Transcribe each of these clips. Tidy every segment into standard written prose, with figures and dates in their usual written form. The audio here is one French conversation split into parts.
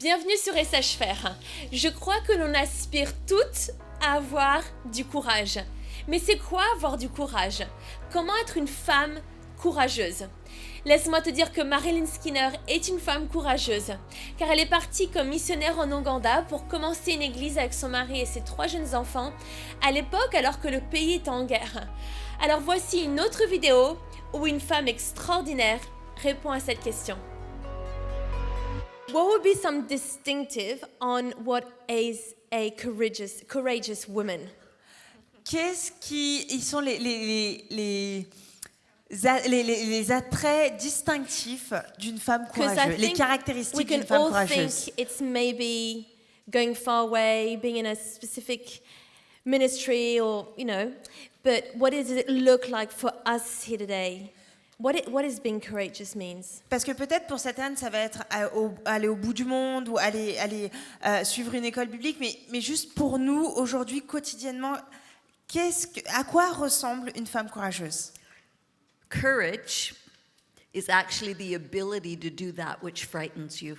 Bienvenue sur SH Faire. Je crois que l'on aspire toutes à avoir du courage. Mais c'est quoi avoir du courage? Comment être une femme courageuse? Laisse-moi te dire que Marilyn Skinner est une femme courageuse, car elle est partie comme missionnaire en Ouganda pour commencer une église avec son mari et ses 3 jeunes enfants, à l'époque alors que le pays était en guerre. Alors voici une autre vidéo où une femme extraordinaire répond à cette question. What would be some distinctive on what is a courageous woman? Ils sont les attraits distinctifs d'une femme courageuse, les caractéristiques d'une femme courageuse. We can all think it's maybe going far away, being in a specific ministry or, but what does it look like for us here today? What is being courageous means? Parce que peut-être pour certaines, ça va être aller au bout du monde ou aller suivre une école biblique, mais juste pour nous, aujourd'hui, quotidiennement, à quoi ressemble une femme courageuse? Courage is actually the ability to do that which frightens you.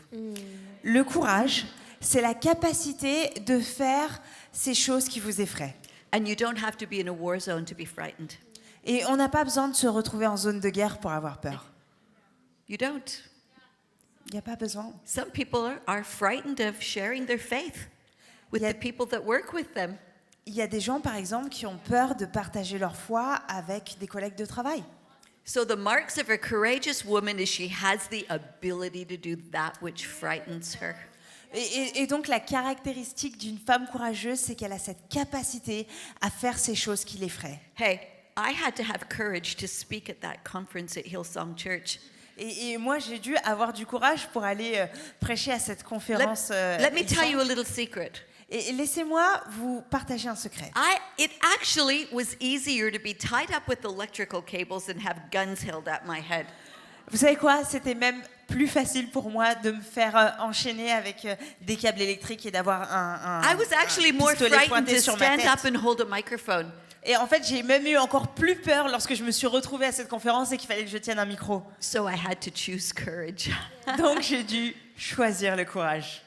Le courage, c'est la capacité de faire ces choses qui vous effraient. And you don't have to be in a war zone to be frightened. Et on n'a pas besoin de se retrouver en zone de guerre pour avoir peur. You don't. Il n'y a pas besoin. Some people are frightened of sharing their faith with the people that work with them. Il y a des gens, par exemple, qui ont peur de partager leur foi avec des collègues de travail. So the marks of a courageous woman is she has the ability to do that which frightens her. Et donc la caractéristique d'une femme courageuse, c'est qu'elle a cette capacité à faire ces choses qui l'effraient. Hey, I had to have courage to speak at that conference at Hillsong Church. Et moi, j'ai dû avoir du courage pour aller prêcher à cette conférence. Let me tell you a little secret. Et laissez-moi vous partager un secret. It actually was easier to be tied up with electrical cables and have guns held at my head. Vous savez quoi? C'était même plus facile pour moi de me faire enchaîner avec des câbles électriques et d'avoir un I was actually more pistolet frightened pointé to sur ma stand tête. up and hold a microphone. Et en fait, j'ai même eu encore plus peur lorsque je me suis retrouvée à cette conférence et qu'il fallait que je tienne un micro. So I had to choose courage. Donc j'ai dû choisir le courage.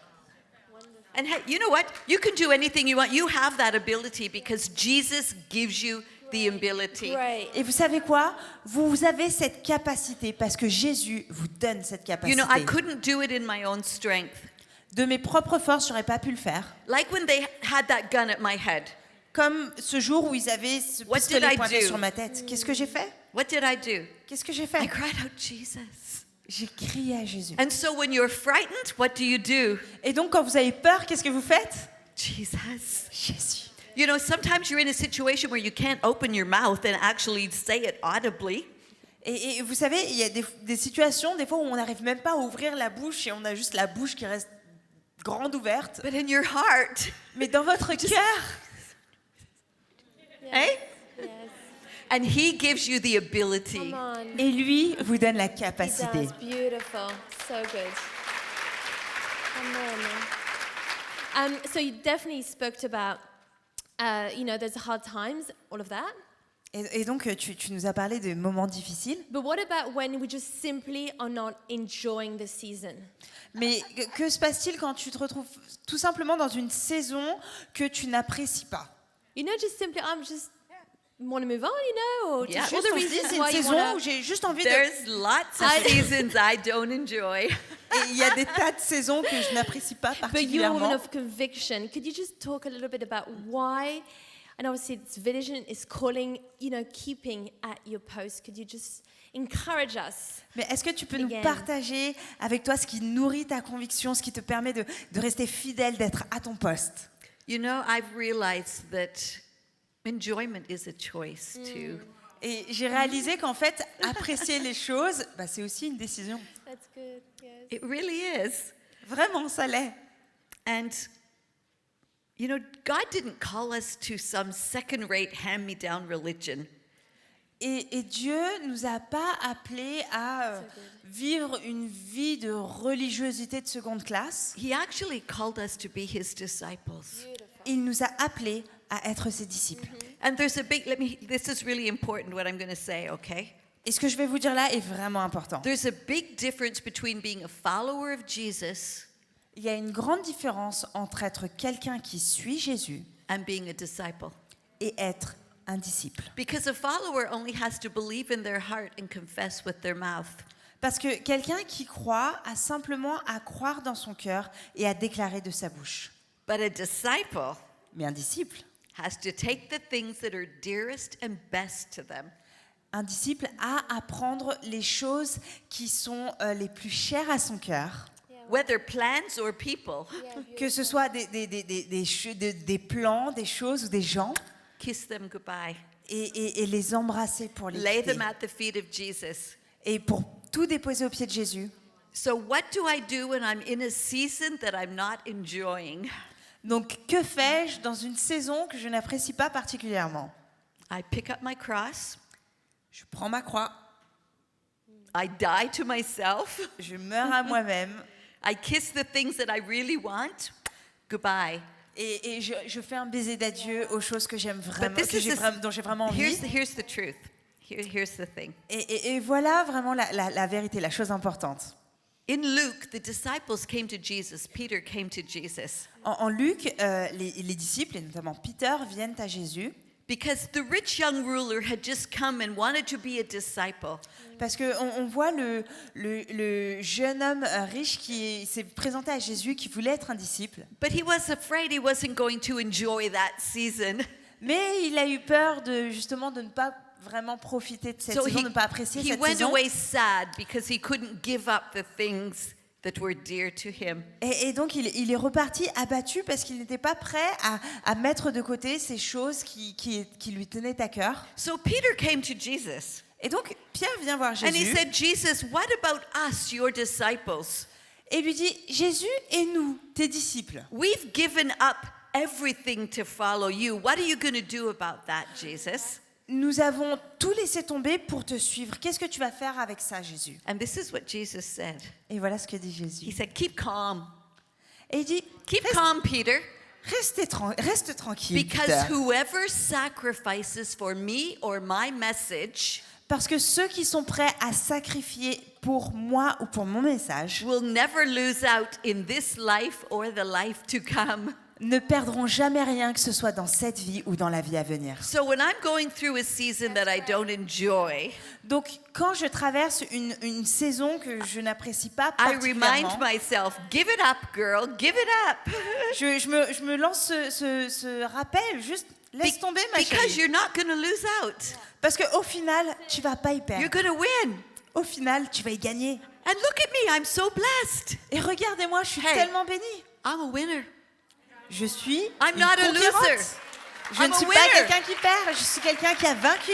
And hey, you know what? You can do anything you want. You have that ability because Jesus gives you the ability. Right. Et vous savez quoi? Vous avez cette capacité parce que Jésus vous donne cette capacité. You know, I couldn't do it in my own strength. De mes propres forces, j'aurais pas pu le faire. Like when they had that gun at my head. Comme ce jour où ils avaient ce What did pistolet I pointé do? sur ma tête. Qu'est-ce que j'ai fait? What did I do? Qu'est-ce que j'ai I fait? cried out, Jesus. J'ai crié à Jésus. And so when you're frightened, what do? Et donc quand vous avez peur, qu'est-ce que vous faites? Jesus. Jésus. You know, sometimes you're in a situation where you can't open your mouth and actually say it audibly. Et vous savez, il y a des situations, des fois où on n'arrive même pas à ouvrir la bouche et on a juste la bouche qui reste grande ouverte. But in your heart, Mais dans votre cœur, eh? Yes. And he gives you the ability. Come on. et lui vous donne la He capacité. does. Beautiful. So good. Amen. So you definitely spoke about, there's hard times, all of that. Et donc tu nous as parlé de moments difficiles. But what about when we just simply are not enjoying the season? Mais que se passe-t-il quand tu te retrouves tout simplement dans une saison que tu n'apprécies pas? Just simply, I'm just want to move on, or Yeah. all Juste the on se dit, reasons c'est une why you saison wanna. où j'ai juste envie de... There's lots of seasons I don't enjoy. Et il y a des tas de saisons que je n'apprécie pas But you're a woman particulièrement. of conviction. Could you just talk a little bit about why? And obviously, this vision is calling, keeping at your post. Could you just encourage us? Mais est-ce que tu peux nous Again. partager avec toi ce qui nourrit ta conviction, ce qui te permet de rester fidèle, d'être à ton poste? You know, I've realized that enjoyment is a choice too. Et j'ai réalisé qu'en fait, apprécier les choses, c'est aussi une décision. That's good. Yes. It really is. Vraiment, ça l'est. And God didn't call us to some second-rate hand-me-down religion. Et Dieu nous a pas appelés à vivre une vie de religiosité de seconde classe. He actually called us to be his disciples. Il nous a appelés à être ses disciples. And there's a big, this is really important what I'm going to say, okay? Et ce que je vais vous dire là est vraiment important. There's a big difference between being a follower of Jesus Il y a une grande différence entre être quelqu'un qui suit Jésus and being a disciple. et être un disciple. Because a follower only has to believe in their heart and confess with their mouth. Parce que quelqu'un qui croit a simplement à croire dans son cœur et à déclarer de sa bouche. But a disciple Mais un disciple has to take the things that are dearest and best to them Un disciple a à prendre les choses qui sont les plus chères à son cœur, whether plans or people, que ce soit des plans, des choses ou des gens, kiss them goodbye, et les embrasser pour les lay quitter, them at the feet of Jesus. et pour tout déposer aux pieds de Jésus. So, what do I do when I'm in a season that I'm not enjoying? Donc, que fais-je dans une saison que je n'apprécie pas particulièrement? I pick up my cross, Je prends ma croix, I die to myself, je meurs à moi-même, I kiss the things that I really want, goodbye. et je fais un baiser d'adieu aux choses que j'aime vraiment, But this is the- dont j'ai vraiment envie. Here's the truth. Here's the thing. Et voilà vraiment la vérité, la chose importante. In Luke, the disciples came to Jesus. Peter came to Jesus En Luc, les disciples, et notamment Peter, viennent à Jésus because the rich young ruler had just come and wanted to be a disciple. parce qu'on voit le jeune homme riche qui s'est présenté à Jésus, qui voulait être un disciple, But he was afraid he wasn't going to enjoy that season. mais il a eu peur justement de ne pas vraiment profiter de cette So saison, de ne pas apprécier he cette went saison. away sad because he couldn't give up the things that were dear to him. Et donc il est reparti abattu parce qu'il n'était pas prêt à mettre de côté ces choses qui lui tenaient à cœur. So Peter came to Jesus Et donc Pierre vient voir and he Jésus said, Jesus, what about us, your disciples? et lui dit, Jésus et nous, tes disciples, We've given up everything to follow you. What are you going to do about that, Jesus? nous avons tout laissé tomber pour te suivre. Qu'est-ce que tu vas faire avec ça, Jésus? And this is what Jesus said. Et voilà ce que dit He Jésus. said, keep calm. Et il dit, Keep calm, Peter, reste tranquille, because Peter. whoever sacrifices for me or my message Parce que ceux qui sont prêts à sacrifier pour moi ou pour mon message will never lose out in this life or the life to come. ne perdront jamais rien, que ce soit dans cette vie ou dans la vie à venir. So when I'm going through a season that I don't enjoy, Donc, quand je traverse une saison que je n'apprécie pas I remind particulièrement, myself, give it up, girl, give it up. je me lance ce rappel, juste laisse tomber ma Because chérie. you're not going to lose out. Parce qu'au final, tu vas pas y You're perdre. going to win. Au final, tu vas y gagner. And look at me, I'm so blessed. Et regardez-moi, je suis Hey. tellement bénie. I'm a winner. Je suis I'm une not a conquérante. loser. Je I'm ne a suis pas winner. quelqu'un qui perd, je suis quelqu'un qui a vaincu.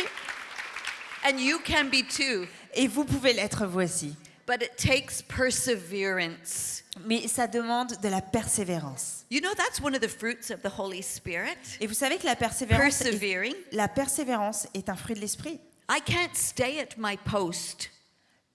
And you can be too. Et vous pouvez l'être vous aussi. But it takes perseverance. Mais ça demande de la persévérance. You know, that's one of the fruits of the Holy Spirit. Et vous savez que la Persevering. persévérance est un fruit de l'esprit. I can't stay at my post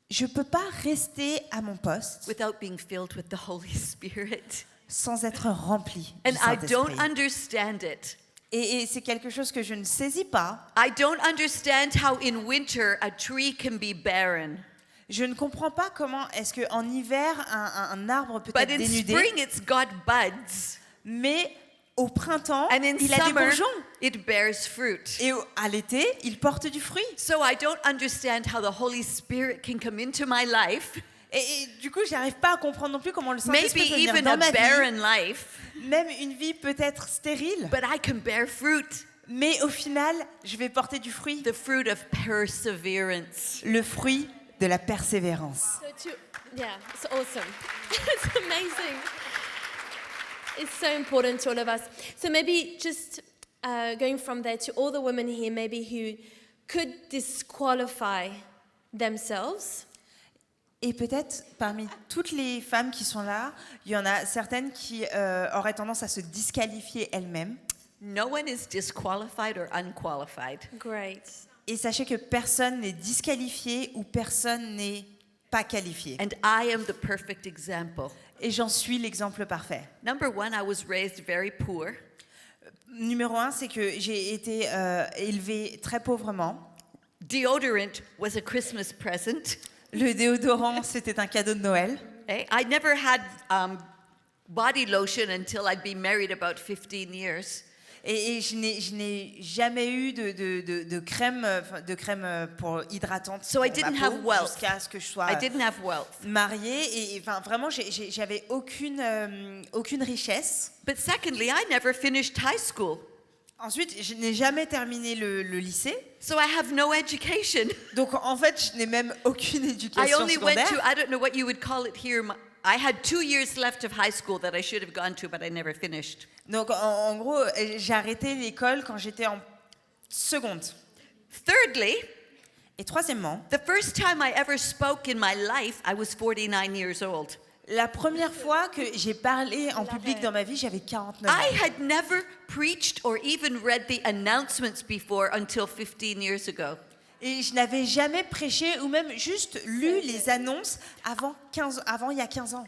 Je ne peux pas rester à mon poste without being filled with the Holy Spirit. sans être rempli du And I don't Saint-Esprit. understand it. Et c'est quelque chose que je ne saisis pas. I don't understand how in winter a tree can be barren. Je ne comprends pas comment est-ce qu'en hiver, un arbre peut But être in dénudé, spring it's got buds. mais au printemps, And in il a des summer bourgeons. it bears fruit. Et à l'été, il porte du fruit. So I don't understand how the Holy Spirit can come into my life, Et du coup, j'arrive pas à comprendre non plus comment le maybe Saint-Esprit peut venir even dans a ma vie. barren life, Même une vie peut être stérile, but I can bear fruit, mais au final, je vais porter du fruit. the fruit of perseverance. Le fruit de la persévérance. Yeah, it's awesome. It's amazing. It's so important to all of us. So maybe just going from there to all the women here, maybe who could disqualify themselves. Et peut-être parmi toutes les femmes qui sont là, il y en a certaines qui auraient tendance à se disqualifier elles-mêmes. No one is disqualified or unqualified. Great. Et sachez que personne n'est disqualifié ou personne n'est pas qualifié. And I am the perfect example. Et j'en suis l'exemple parfait. Number one, I was raised very poor. Numéro 1, c'est que j'ai été élevée très pauvrement. Deodorant was a Christmas present. Le déodorant, c'était un cadeau de Noël. I never had body lotion until I'd been married about 15 years. Et je n'ai jamais eu de crème pour hydratante So I pour ma didn't peau have wealth. jusqu'à ce que je sois I didn't have wealth. mariée. Et enfin, vraiment, j'avais aucune richesse. But secondly, I never finished high school. Ensuite, je n'ai jamais terminé le lycée. So I have no education. Donc, en fait, je n'ai même aucune I éducation only went secondaire. to, I don't know what you would call it here. I had 2 years left of high school that I should have gone to, but I never finished. Donc, en gros, j'ai arrêté l'école quand j'étais en seconde. Thirdly, Et troisièmement, the first time I ever spoke in my life, I was 49 years old. la première fois que j'ai parlé en public dans ma vie, j'avais 49 ans. I had never preached or even read the announcements before until 15 years ago. Et je n'avais jamais prêché ou même juste lu les annonces avant il y a 15 ans.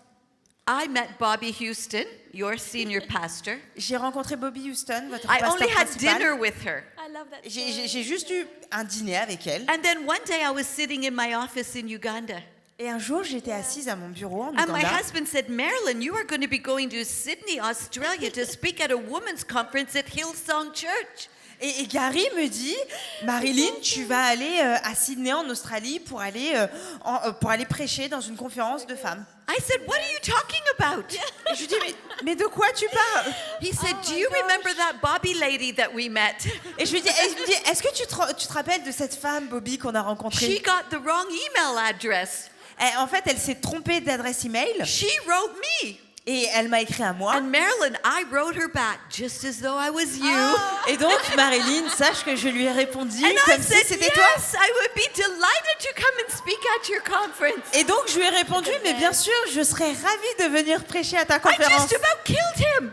I met Bobby Houston, your senior pastor. J'ai rencontré Bobby Houston, votre I pasteur only had principal. dinner with her. I love that. J'ai juste eu un dîner avec elle. And then one day I was sitting in my office in Uganda. Et un jour, j'étais assise à mon bureau en And my Ouganda. husband said, Marilyn, you are going to be going to Sydney, Australia to speak at a women's conference at Hillsong Church. Et Gary me dit, Marilyn, tu vas aller à Sydney en Australie pour aller prêcher dans une conférence de femmes. I said, what are you talking about? Et je lui dis, mais de quoi tu parles? He said, do you remember that Bobby lady that we met? Et je lui dis, est-ce que tu te rappelles de cette femme, Bobby, qu'on a She rencontrée? got the wrong email address. En fait, elle s'est trompée d'adresse email She wrote me. et elle m'a écrit à moi. And Marilyn, I wrote her back just as though I was you. Et donc, Marilyn, sache que je lui ai répondu And I comme si said, c'était toi. yes, I would be delighted to come and speak at your conference. Et donc, je lui ai répondu, mais bien sûr, je serais ravie de venir prêcher à ta I conférence. just about killed him.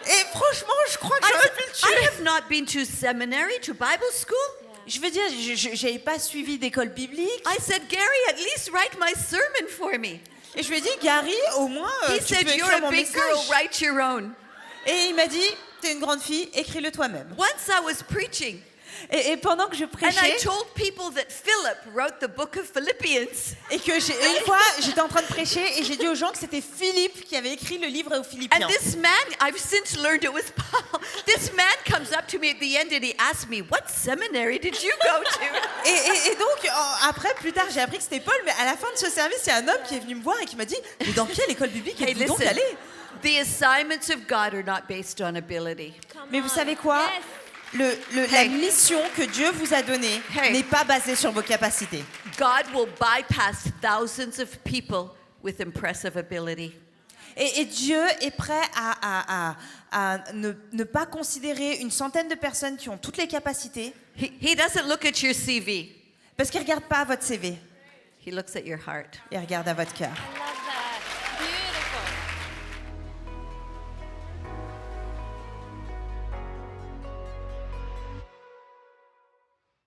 Et franchement, je crois que j'aurais pu le I tuer. have not been to seminary, to Bible school. Je veux dire, je n'avais pas suivi d'école biblique. I said, Gary, at least write my sermon for me. Et je lui ai dit, Gary, au moins, He tu said, peux you're écrire a mon big girl, message. write your own. Et il m'a dit, t'es une grande fille, écris-le toi-même. Once I was preaching, Et pendant que je and I prêchais, told people that Philip wrote the book of Philippians. et que une fois, j'étais en train de prêcher, et j'ai dit aux gens que c'était Philippe qui avait écrit le livre aux And Philippiens. this man, I've since learned it was Paul. This man comes up to me at the end and he asks me, what seminary did you go to? Et donc, après, plus tard, j'ai appris que c'était Paul, mais à la fin de ce service, il y a un homme qui est venu me voir et qui m'a dit, mais dans quelle école biblique Hey, êtes-vous donc listen, allé? the assignments of God are not based on ability. Come Mais vous on. savez quoi? Yes. La Hey. mission que Dieu vous a donnée Hey. n'est pas basée sur vos capacités. God will bypass thousands of people with impressive ability. Et Dieu est prêt à ne pas considérer une centaine de personnes qui ont toutes les capacités, He doesn't look at your CV. parce qu'il ne regarde pas à votre CV, He looks at your heart. il regarde à votre cœur. I